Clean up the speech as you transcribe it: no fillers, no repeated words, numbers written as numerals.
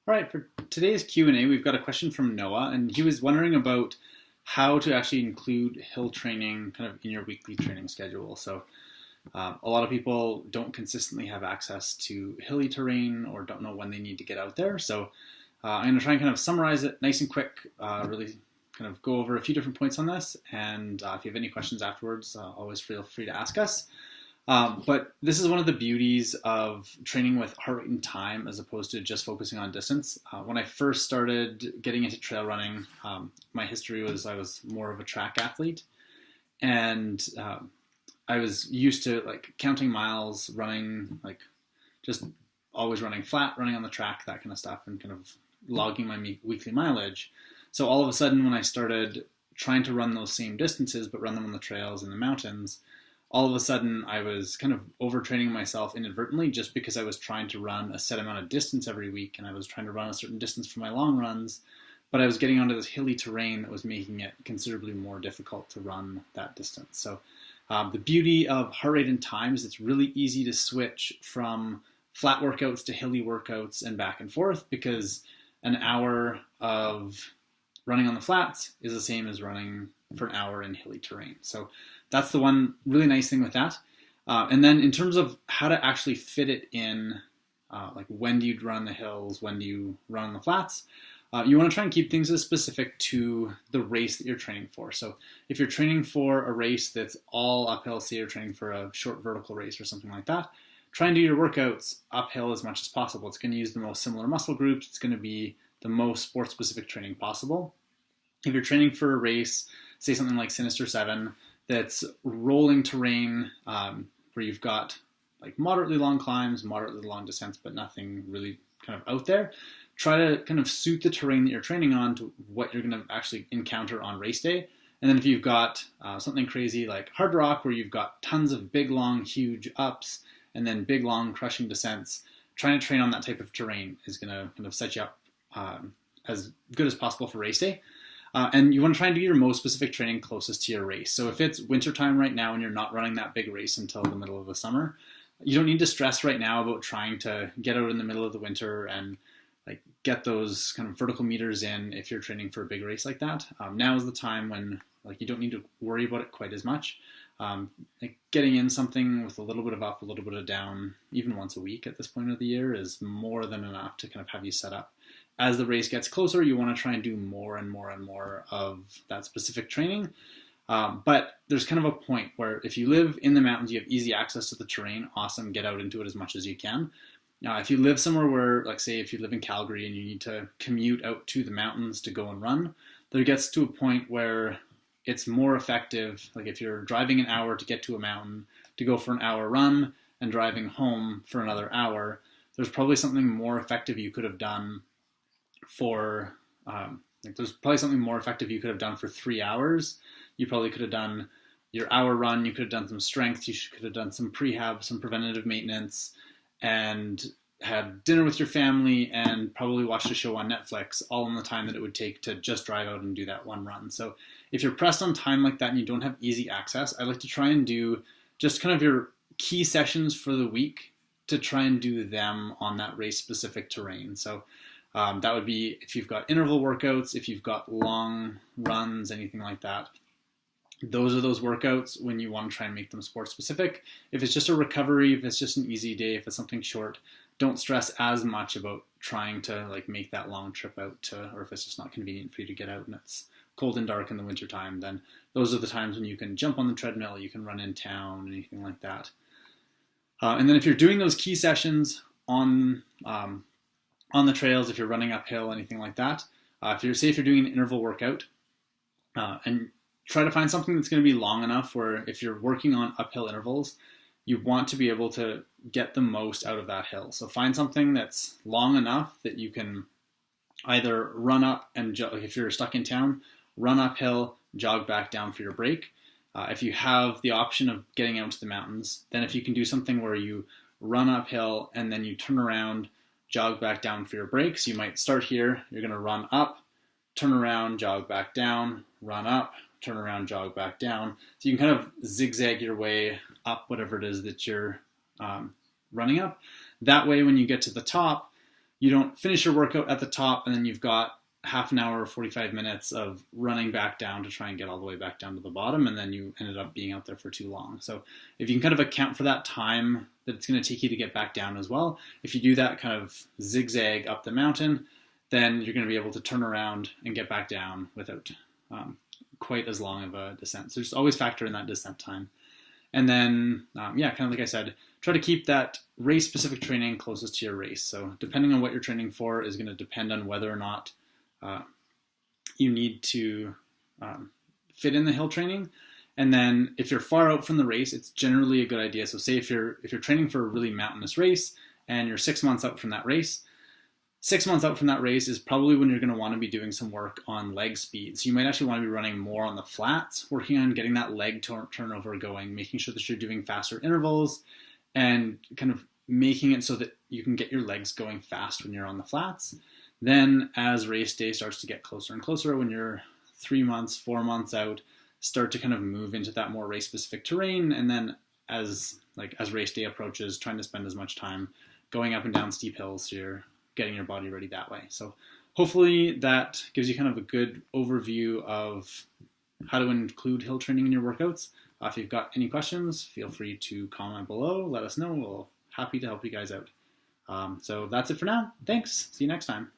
All right, for today's Q&A, we've got a question from Noah, and he was wondering about how to actually include hill training kind of in your weekly training schedule. So a lot of people don't consistently have access to hilly terrain or don't know when they need to get out there. So I'm going to try and kind of summarize it nice and quick, really kind of go over a few different points on this. And if you have any questions afterwards, always feel free to ask us. But this is one of the beauties of training with heart rate and time as opposed to just focusing on distance. When I first started getting into trail running, my history was I was more of a track athlete. And I was used to like counting miles, running, like just always running flat, running on the track, that kind of stuff, and kind of logging my weekly mileage. So all of a sudden when I started trying to run those same distances, but run them on the trails in the mountains, all of a sudden I was kind of overtraining myself inadvertently just because I was trying to run a set amount of distance every week, and I was trying to run a certain distance for my long runs, but I was getting onto this hilly terrain that was making it considerably more difficult to run that distance. So the beauty of heart rate and time is it's really easy to switch from flat workouts to hilly workouts and back and forth, because an hour of running on the flats is the same as running for an hour in hilly terrain. So that's the one really nice thing with that. And then in terms of how to actually fit it in, like when do you run the hills, when do you run on the flats, you want to try and keep things as specific to the race that you're training for. So if you're training for a race that's all uphill, say you're training for a short vertical race or something like that, try and do your workouts uphill as much as possible. It's going to use the most similar muscle groups. It's going to be the most sport-specific training possible. If you're training for a race, say something like Sinister 7, that's rolling terrain where you've got like moderately long climbs, moderately long descents, but nothing really kind of out there, try to kind of suit the terrain that you're training on to what you're going to actually encounter on race day. And then if you've got something crazy like hard rock where you've got tons of big, long, huge ups and then big, long, crushing descents, trying to train on that type of terrain is going to kind of set you up as good as possible for race day. And you want to try and do your most specific training closest to your race. So if it's wintertime right now and you're not running that big race until the middle of the summer, you don't need to stress right now about trying to get out in the middle of the winter and like get those kind of vertical meters in if you're training for a big race like that. Now is the time when like you don't need to worry about it quite as much. Like getting in something with a little bit of up, a little bit of down, even once a week at this point of the year is more than enough to kind of have you set up. As the race gets closer, you want to try and do more and more and more of that specific training. But there's kind of a point where if you live in the mountains, you have easy access to the terrain, awesome, get out into it as much as you can. If you live somewhere where, like say if you live in Calgary and you need to commute out to the mountains to go and run, there gets to a point where it's more effective, like if you're driving an hour to get to a mountain, to go for an hour run and driving home for another hour, there's probably something more effective you could have done for, there's probably something more effective you could have done for 3 hours. You probably could have done your hour run, you could have done some strength, you could have done some prehab, some preventative maintenance, and had dinner with your family and probably watched a show on Netflix, all in the time that it would take to just drive out and do that one run. So if you're pressed on time like that and you don't have easy access, I like to try and do just kind of your key sessions for the week to try and do them on that race-specific terrain. So that would be if you've got interval workouts, if you've got long runs, anything like that. Those are those workouts when you want to try and make them sport specific. If it's just a recovery, if it's just an easy day, if it's something short, don't stress as much about trying to like make that long trip out to, or if it's just not convenient for you to get out and it's cold and dark in the wintertime, then those are the times when you can jump on the treadmill, you can run in town, anything like that. And then if you're doing those key sessions on the trails, if you're running uphill, anything like that, if you're doing an interval workout, and try to find something that's going to be long enough where if you're working on uphill intervals, you want to be able to get the most out of that hill. So find something that's long enough that you can either run up and if you're stuck in town, run uphill, jog back down for your break. If you have the option of getting out to the mountains, then if you can do something where you run uphill and then you turn around, jog back down for your breaks, you might start here, you're going to run up, turn around, jog back down, run up, turn around, jog back down. So you can kind of zigzag your way up whatever it is that you're running up. That way, when you get to the top, you don't finish your workout at the top and then you've got half an hour or 45 minutes of running back down to try and get all the way back down to the bottom, and then you ended up being out there for too long. So if you can kind of account for that time that it's going to take you to get back down as well, if you do that kind of zigzag up the mountain, then you're going to be able to turn around and get back down without quite as long of a descent. So just always factor in that descent time. And then, kind of like I said, try to keep that race-specific training closest to your race. So depending on what you're training for is going to depend on whether or not you need to fit in the hill training. And then if you're far out from the race, it's generally a good idea. So say if you're training for a really mountainous race and you're 6 months out from that race, 6 months out from that race is probably when you're going to want to be doing some work on leg speed. So you might actually want to be running more on the flats, working on getting that leg turnover going, making sure that you're doing faster intervals and kind of making it so that you can get your legs going fast when you're on the flats. Then as race day starts to get closer and closer, when you're 3 months, 4 months out, start to kind of move into that more race specific terrain. And then as race day approaches, trying to spend as much time going up and down steep hills, so you're getting your body ready that way. So hopefully that gives you kind of a good overview of how to include hill training in your workouts. If you've got any questions, feel free to comment below. Let us know. We'll happy to help you guys out. So that's it for now. Thanks. See you next time.